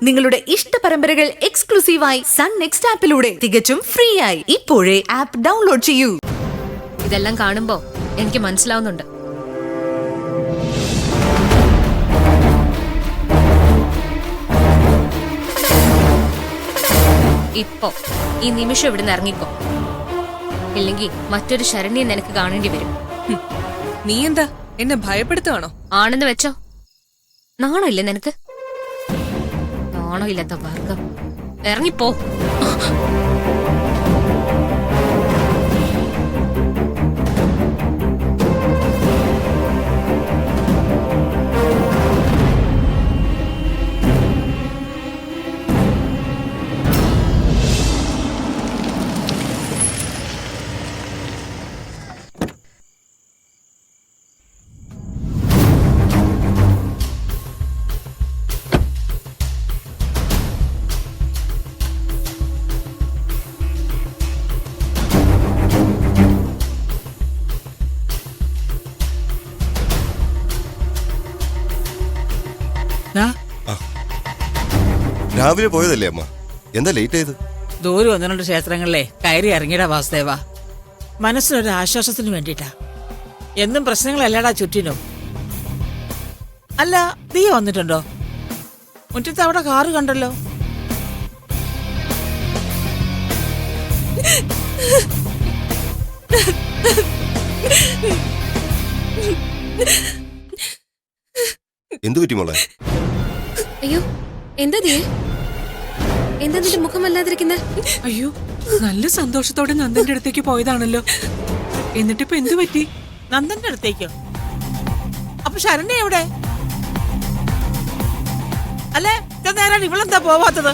നിങ്ങളുടെ ഇഷ്ട പരമ്പരകൾ എക്സ്ക്ലൂസീവായി സൺ നെക്സ്റ്റ് ആപ്പിലൂടെ തികച്ചും ഫ്രീ ആയി ഇപ്പോഴേ ആപ്പ് ഡൗൺലോഡ് ചെയ്യൂ. ഇതെല്ലാം കാണുമ്പോ എനിക്ക് മനസ്സിലാവുന്നുണ്ട്. ഇപ്പോ ഈ നിമിഷം ഇവിടുന്ന് ഇറങ്ങിക്കോ, ഇല്ലെങ്കിൽ മറ്റൊരു ശരണ്യെ നിനക്ക് കാണേണ്ടി വരും. നീ എന്താ എന്നെ ഭയപ്പെടുത്തുവാണോ? ആണെന്ന് വെച്ചോ. നാണോ ഇല്ലേ നിനക്ക്? നാണോ ഇല്ലാത്ത വർഗം, ഇറങ്ങിപ്പോ. രാവിലെ പോയതല്ലേ അമ്മ, എന്താ ലേറ്റ് ആയത്? ദൂരം 1-2 ക്ഷേത്രങ്ങളിലെ കയറി ഇറങ്ങിയടാ വാസുദേവ. മനസ്സിനൊരു ആശ്വാസത്തിന് വേണ്ടിട്ടാ. എന്നും പ്രശ്നങ്ങളല്ലടാ ചുറ്റിനും. അല്ല, നീ വന്നിട്ടുണ്ടോ? മുറ്റത്ത് അവിടെ കാറ് കണ്ടല്ലോ. എന്തു പറ്റി മോളെ? അയ്യോ, എന്താ നീ? എന്താ നിന്റെ മുഖം വല്ലാതിരിക്കുന്നേ? അയ്യോ, നല്ല സന്തോഷത്തോടെ നന്ദന്റെ അടുത്തേക്ക് പോയതാണല്ലോ. എന്നിട്ടിപ്പോ എന്തു പറ്റി? നന്ദന്റെ അടുത്തേക്കോ? അപ്പൊ ശരണ്യ എവിടെ? അല്ലേ, ഇത്ര നേരം ഇവളെന്താ പോവാത്തത്?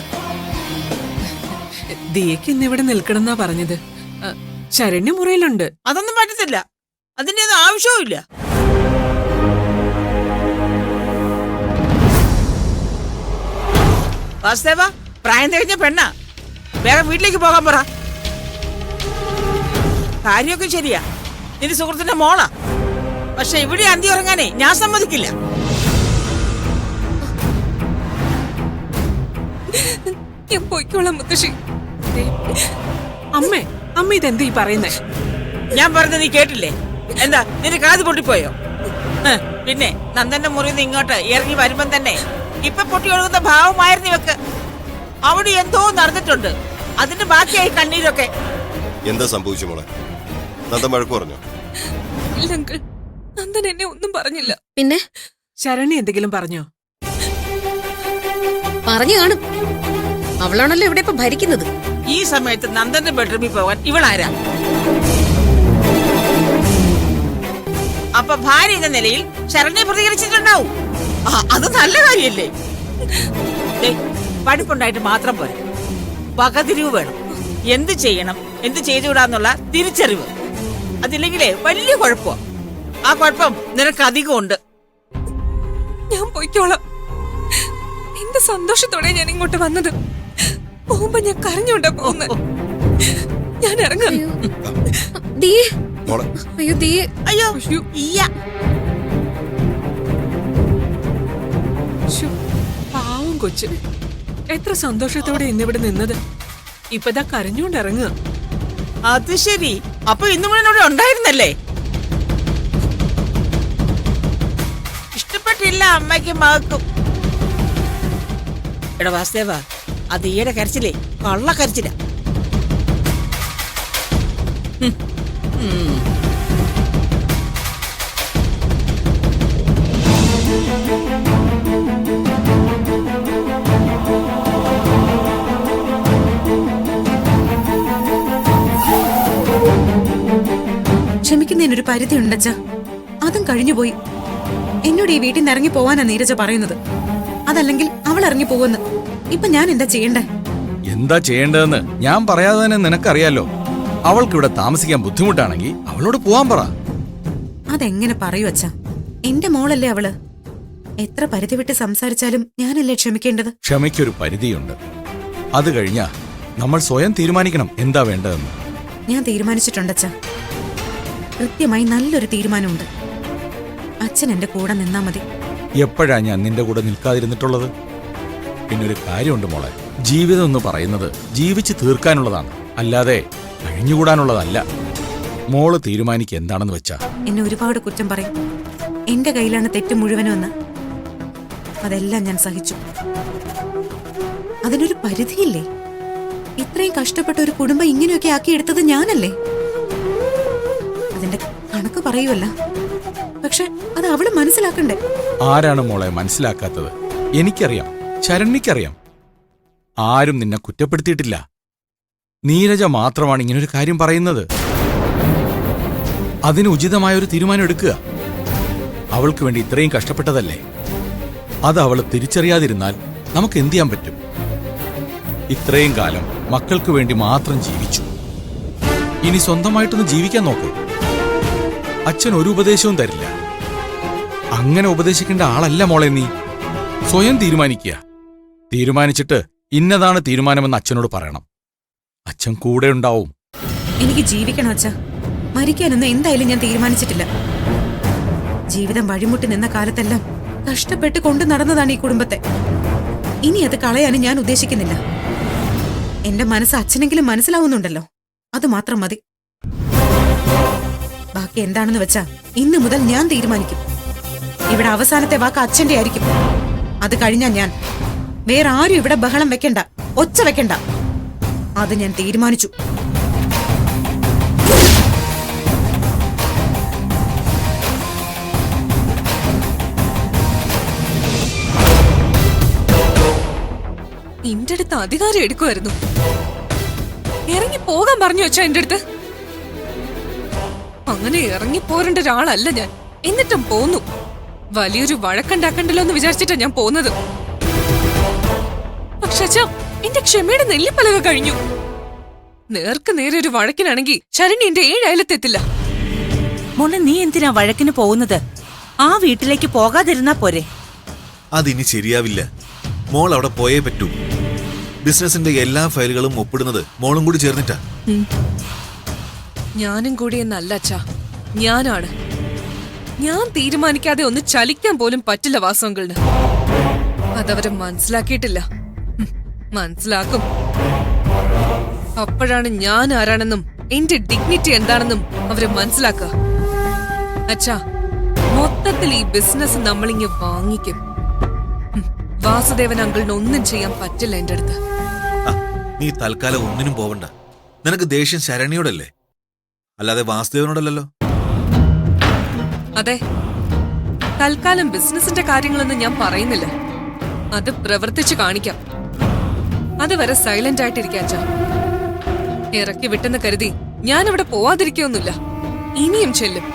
ദിയക്ക് ഇന്നിവിടെ നിൽക്കണമെന്നാ പറഞ്ഞത്. ശരണ്യ മുറിയിലുണ്ട്. അതൊന്നും പറ്റത്തില്ല, അതിന്റെ ഒന്നും ആവശ്യവും ഇല്ല. വാസുദേവ, പ്രായം തികഞ്ഞ പെണ്ണാ, വേഗം വീട്ടിലേക്ക് പോകാൻ പറ. കാര്യമൊക്കെ ശരിയാ, നിന്റെ സുഹൃത്തിന്റെ മോളാ. പക്ഷെ ഇവിടെ അന്തി ഉറങ്ങാനേ ഞാൻ സമ്മതിക്കില്ല. ഞാൻ പോയിക്കോളാം മുത്തശ്ശി. അമ്മ ഇതെന്താ ഈ പറയുന്നേ? ഞാൻ പറഞ്ഞത് നീ കേട്ടില്ലേ? എന്താ നിന്റെ കാത് പൊട്ടിപ്പോയോ? പിന്നെ നന്ദന്റെ മുറിന്ന് ഇങ്ങോട്ട് ഇറങ്ങി വരുമ്പം തന്നെ ഇപ്പൊ പൊട്ടി ഒഴുകുന്ന ഭാവമായിരുന്നു ഇവക്ക്. അവിടെ എന്തോ നടന്നിട്ടുണ്ട്, അതിന്റെ ബാക്കിയായി കണ്ണീരൊക്കെ. എന്താ സംഭവിച്ചു മോളെ? നന്ദൻ വഴക്ക് പറഞ്ഞോ? ഇല്ല അങ്കിൾ, നന്ദൻ എന്നെ ഒന്നും പറഞ്ഞില്ല. പിന്നെ ശരണ്യ എന്തെങ്കിലും പറഞ്ഞോ? പറഞ്ഞു കാണും. അവളാണല്ലോ ഇവിടെ ഇപ്പൊ ഭരിക്കുന്നത്. ഈ സമയത്ത് നന്ദന്റെ ബെഡ്റൂമിൽ പോകാൻ ഇവളാരാ? അപ്പൊ ഭാര്യ എന്ന നിലയിൽ ശരണ്യ പ്രതികരിച്ചിട്ടുണ്ടാവും. അത് നല്ല കാര്യല്ലേ? പഠിപ്പുണ്ടായിട്ട് മാത്രം പോരെ, വകതിരിവ് വേണം. എന്ത് ചെയ്യണം, എന്ത് ചെയ്തുകൂടാന്നുള്ള തിരിച്ചറിവ്. അതില്ലെങ്കിലേ വലിയ കുഴപ്പമാ. ആ കുഴപ്പം നിനക്ക് അധികമുണ്ട്. ഞാൻ പോയിക്കോളാം. എന്റെ സന്തോഷത്തോടെ ഞാൻ ഇങ്ങോട്ട് വന്നത്. പോകുമ്പോ ഞാൻ കരഞ്ഞോണ്ടാ പോകുന്നത്. ഞാൻ ഇറങ്ങാം. അയ്യോ ഇയ്യ. പാവം കൊച്ച്, എത്ര സന്തോഷത്തോടെ ഇന്നിവിടെ നിന്നത്. ഇപ്പതാ കരഞ്ഞോണ്ട് ഇറങ്ങുക. അത് ശരി, അപ്പൊ ഇന്നും ഇവിടെ ഉണ്ടായിരുന്നല്ലേ? ഇഷ്ടപ്പെട്ടില്ല അമ്മയ്ക്കും മകൾക്കും. എടാ വാസുദേവ, അത് ഈയുടെ കരച്ചിലേ കള്ള കരച്ചില. ക്ഷമിക്കുന്നതിനൊരു പരിധി ഉണ്ടച്ച, അതും കഴിഞ്ഞുപോയി. എന്നോട് ഈ വീട്ടിൽ നിന്ന് ഇറങ്ങി പോവാനാ നീരജ പറയുന്നത്. അതല്ലെങ്കിൽ അവൾ ഇറങ്ങി പോവെന്ന്. ഇപ്പൊ ഞാൻ എന്താ ചെയ്യണ്ടേ? എന്താ ചെയ്യേണ്ടതെന്ന് ഞാൻ പറയാതെ തന്നെ നിനക്കറിയാലോ. അവൾക്കിവിടെ താമസിക്കാൻ ബുദ്ധിമുട്ടാണെങ്കിൽ അവളോട് പോവാൻ പറ. അതെങ്ങനെ പറയൂ അച്ഛാ? എന്റെ മോളല്ലേ അവള്. എത്ര പരിധി വിട്ട് സംസാരിച്ചാലും ഞാനല്ലേ ക്ഷമിക്കേണ്ടത്? ക്ഷമയ്ക്കൊരു പരിധിയുണ്ട്. അത് കഴിഞ്ഞാ നമ്മൾ സ്വയം തീരുമാനിക്കണം എന്താ വേണ്ടതെന്ന്. ഞാൻ തീരുമാനിച്ചിട്ടുണ്ടച്ചാ. കൃത്യമായി നല്ലൊരു തീരുമാനമുണ്ട്. അച്ഛൻ എന്റെ കൂടെ നിന്നാ മതി. എപ്പോഴാ ഞാൻ നിന്റെ കൂടെ നിൽക്കാതിരുന്നിട്ടുള്ളത്? പിന്നെ ഒരു കാര്യമുണ്ട് മോളെ, ജീവിതം എന്ന് പറയുന്നത് ജീവിച്ച് തീർക്കാനുള്ളതാണ്, അല്ലാതെ കഴിഞ്ഞുകൂടാനുള്ളതല്ല. മോള് തീരുമാനിക്കുക എന്താണെന്ന് വെച്ചാ. എന്നെ ഒരുപാട് കുറ്റം പറയും. എന്റെ കയ്യിലാണ് തെറ്റ് മുഴുവനും എന്ന്. അതെല്ലാം ഞാൻ സഹിച്ചു. അതിനൊരു പരിധിയില്ലേ? ഇത്രയും കഷ്ടപ്പെട്ട ഒരു കുടുംബം ഇങ്ങനെയൊക്കെ ആക്കിയെടുത്തത് ഞാനല്ലേ? അതിന്റെ കണക്ക് പറയുമല്ല. പക്ഷെ അത് അവള് മനസ്സിലാക്കണ്ടേ? ആരാണ് മോളെ മനസ്സിലാക്കാത്തത്? എനിക്കറിയാം, ശരണ്യക്കറിയാം. ആരും നിന്നെ കുറ്റപ്പെടുത്തിയിട്ടില്ല. നീരജ മാത്രമാണ് ഇങ്ങനൊരു കാര്യം പറയുന്നത്. അതിന് ഉചിതമായ ഒരു തീരുമാനം എടുക്കുക. അവൾക്ക് വേണ്ടി ഇത്രയും കഷ്ടപ്പെട്ടതല്ലേ, അത് അവള് തിരിച്ചറിയാതിരുന്നാൽ നമുക്ക് എന്ത് ചെയ്യാൻ പറ്റും? ഇത്രയും കാലം മക്കൾക്ക് വേണ്ടി മാത്രം ജീവിച്ചു. ഇനി സ്വന്തമായിട്ടൊന്ന് ജീവിക്കാൻ നോക്ക്. അച്ഛൻ ഒരു ഉപദേശവും തരില്ല. അങ്ങനെ ഉപദേശിക്കേണ്ട ആളല്ല മോളെ നീ. സ്വയം തീരുമാനിക്കുക. തീരുമാനിച്ചിട്ട് ഇന്നതാണ് തീരുമാനമെന്ന് അച്ഛനോട് പറയണം. അച്ഛൻ കൂടെ ഉണ്ടാവും. എനിക്ക് ജീവിക്കണം അച്ഛാ. മരിക്കാനൊന്നും എന്തായാലും ഞാൻ തീരുമാനിച്ചിട്ടില്ല. ജീവിതം വഴിമുട്ടി നിന്ന കാലത്തെല്ലാം കഷ്ടപ്പെട്ട് കൊണ്ടു നടന്നതാണ് ഈ കുടുംബത്തെ. ഇനി അത് കളയാനും ഞാൻ ഉദ്ദേശിക്കുന്നില്ല. എന്റെ മനസ്സ് അച്ഛനെങ്കിലും മനസ്സിലാവുന്നുണ്ടല്ലോ, അത് മാത്രം മതി. ബാക്കി എന്താണെന്ന് വെച്ചാ ഇന്ന് മുതൽ ഞാൻ തീരുമാനിക്കും. ഇവിടെ അവസാനത്തെ വാക്ക് അച്ഛന്റെ ആയിരിക്കും. അത് കഴിഞ്ഞാ ഞാൻ. വേറെ ആരും ഇവിടെ ബഹളം വെക്കണ്ട, ഒച്ച വെക്കണ്ട. അത് ഞാൻ തീരുമാനിച്ചു. എന്റെ അടുത്ത് അധികാരം എടുക്കുമായിരുന്നു. ഇറങ്ങി പോകാൻ പറഞ്ഞു വെച്ചാ എന്റെ അടുത്ത്. അങ്ങനെ ഇറങ്ങി പോരേണ്ട ഒരാളല്ല ഞാൻ. എന്നിട്ടും പോന്നു. വലിയൊരു വഴക്കുണ്ടാക്കണ്ടല്ലോ എന്ന് വിചാരിച്ചിട്ടാ ഞാൻ പോന്നത്. പക്ഷെ അച്ഛാ, എന്റെ ക്ഷമയുടെ നെല്ലിപ്പലക കഴിഞ്ഞു. നേർക്ക് നേരെ ഒരു വഴക്കിനാണെങ്കിൽ ശരണി എന്റെ 7 അയലത്തെത്തില്ല. മോളെ, നീ എന്തിനാ വഴക്കിന് പോകുന്നത്? ആ വീട്ടിലേക്ക് പോകാതിരുന്നാ പോരെ? അതിനി ശരിയാവില്ല. മോൾ അവിടെ പോയേ പറ്റൂ. ബിസിനസിന്റെ എല്ലാ ഫയലുകളും ഒപ്പിടുന്നത് മോളും കൂടി ചേർന്നിട്ടാ. ഞാനും കൂടി എന്നല്ല അച്ഛാ, ഞാനാണ്. ഞാൻ തീരുമാനിക്കാതെ ഒന്ന് ചലിക്കാൻ പോലും പറ്റില്ല വാസവങ്കളിന്. അതവരെ മനസ്സിലാക്കിയിട്ടില്ല. മനസ്സിലാക്കും. അപ്പോഴാണ് ഞാൻ ആരാണെന്നും എന്റെ ഡിഗ്നിറ്റി എന്താണെന്നും അവരെ മനസ്സിലാക്കുക. അച്ഛാ, മൊത്തത്തിൽ ഈ ബിസിനസ് നമ്മളിങ്ങ് വാങ്ങിക്കും. വാസുദേവൻ അങ്കിളിന് ഒന്നും ചെയ്യാൻ പറ്റില്ല എന്റെ അടുത്ത്. നീ തൽക്കാലം ഒന്നിനും പോവണ്ട. നിനക്ക് ദേഷ്യം ശരണ്യോടല്ലേ, അല്ലാതെ വാസുദേവനോടല്ലോ. അതെ, തൽക്കാലം ബിസിനസിന്റെ കാര്യങ്ങളൊന്നും ഞാൻ പറയുന്നില്ല. അത് പ്രവർത്തിച്ചു കാണിക്കാം. അതുവരെ സൈലന്റ് ആയിട്ടിരിക്കാം അച്ഛാ. ഇറക്കി വിട്ടെന്ന് കരുതി ഞാനിവിടെ പോവാതിരിക്കൊന്നുമില്ല. ഇനിയും ചെല്ലും.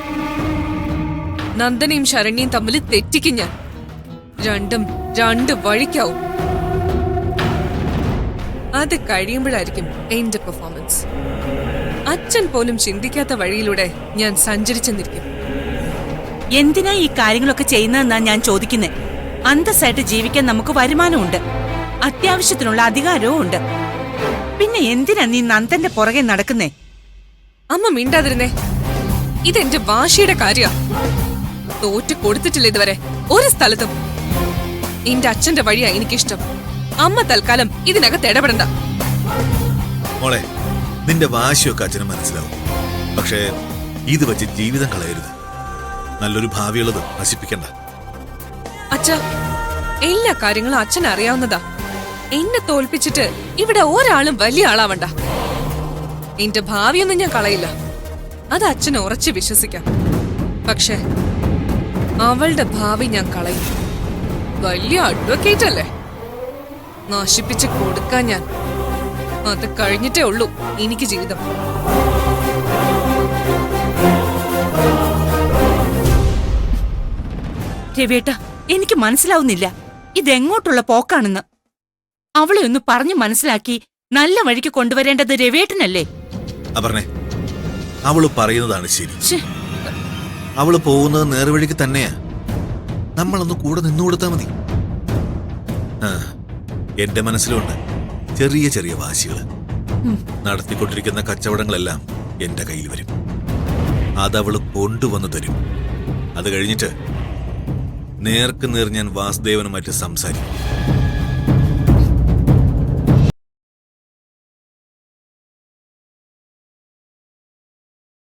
നന്ദനയും ശരണ്യയും തമ്മിൽ തെറ്റിക്കും ഞാൻ. രണ്ടും 2 വഴിക്കാവും. അത് കഴിയുമ്പോഴായിരിക്കും എന്റെ പെർഫോമൻസ്. അച്ഛൻ പോലും ചിന്തിക്കാത്ത വഴിയിലൂടെ ഞാൻ സഞ്ചരിച്ചെന്നിരിക്കും. എന്തിനാ ഈ കാര്യങ്ങളൊക്കെ ചെയ്യുന്നതെന്നാ ഞാൻ ചോദിക്കുന്നേ. അന്തസ്സായിട്ട് ജീവിക്കാൻ നമുക്ക് വരുമാനമുണ്ട്, അത്യാവശ്യത്തിനുള്ള അധികാരവും ഉണ്ട്. പിന്നെ എന്തിനാ നീ നന്ദന്റെ പുറകെ നടക്കുന്നേ? അമ്മ മിണ്ടാതിരുന്നേ. ഇതെന്റെ വാശിയുടെ കാര്യ. തോറ്റ് കൊടുത്തിട്ടില്ല ഇതുവരെ ഒരു സ്ഥലത്തും. എന്റെ അച്ഛന്റെ വഴിയാ എനിക്കിഷ്ടം. അമ്മ തൽക്കാലം ഇതിനകത്ത് ഇടപെടണ്ട. മോളെ, നിന്റെ വാശിയൊക്കെ അച്ഛന് മനസ്സിലാവും. പക്ഷേ ഇത് വെച്ച് ജീവിതം കളയരുത്. നല്ലൊരു ഭാവിയുള്ളത് നശിപ്പിക്കണ്ട. അച്ഛ, എല്ലാ കാര്യങ്ങളും അച്ഛൻ അറിയാവുന്നതാ. എന്നെ തോൽപ്പിച്ചിട്ട് ഇവിടെ ഒരാളും വലിയ ആളാവണ്ട. എന്റെ ഭാവിയൊന്നും ഞാൻ കളയില്ല. അത് അച്ഛന് ഉറച്ചു വിശ്വസിക്കാം. പക്ഷെ അവളുടെ ഭാവി ഞാൻ കളയും. വലിയ അഡ്വക്കേറ്റ് അല്ലേ, നശിപ്പിച്ച് കൊടുക്കാൻ ഞാൻ. അത് കഴിഞ്ഞിട്ടേ ഉള്ളൂ എനിക്ക് ജീവിതം. രവേട്ട, എനിക്ക് മനസ്സിലാവുന്നില്ല ഇതെങ്ങോട്ടുള്ള പോക്കാണെന്ന്. അവളെ ഒന്ന് പറഞ്ഞു മനസ്സിലാക്കി നല്ല വഴിക്ക് കൊണ്ടുവരേണ്ടത് രവേട്ടനല്ലേ? അപർണേ, അവള് പറയുന്നതാണ് ശരി. അവള് പോകുന്നത് നേർവഴിക്ക് തന്നെയാ. നമ്മളൊന്ന് കൂടെ നിന്നുകൊടുത്താ മതി. എന്റെ മനസ്സിലുണ്ട് ചെറിയ ചെറിയ വാശികള്. നടത്തിക്കൊണ്ടിരിക്കുന്ന കച്ചവടങ്ങളെല്ലാം എന്റെ കയ്യിൽ വരും. അതവള് കൊണ്ടുവന്നു തരും. അത് കഴിഞ്ഞിട്ട് നേർക്ക് നേർ ഞാൻ വാസുദേവനുമായിട്ട് സംസാരിക്കും.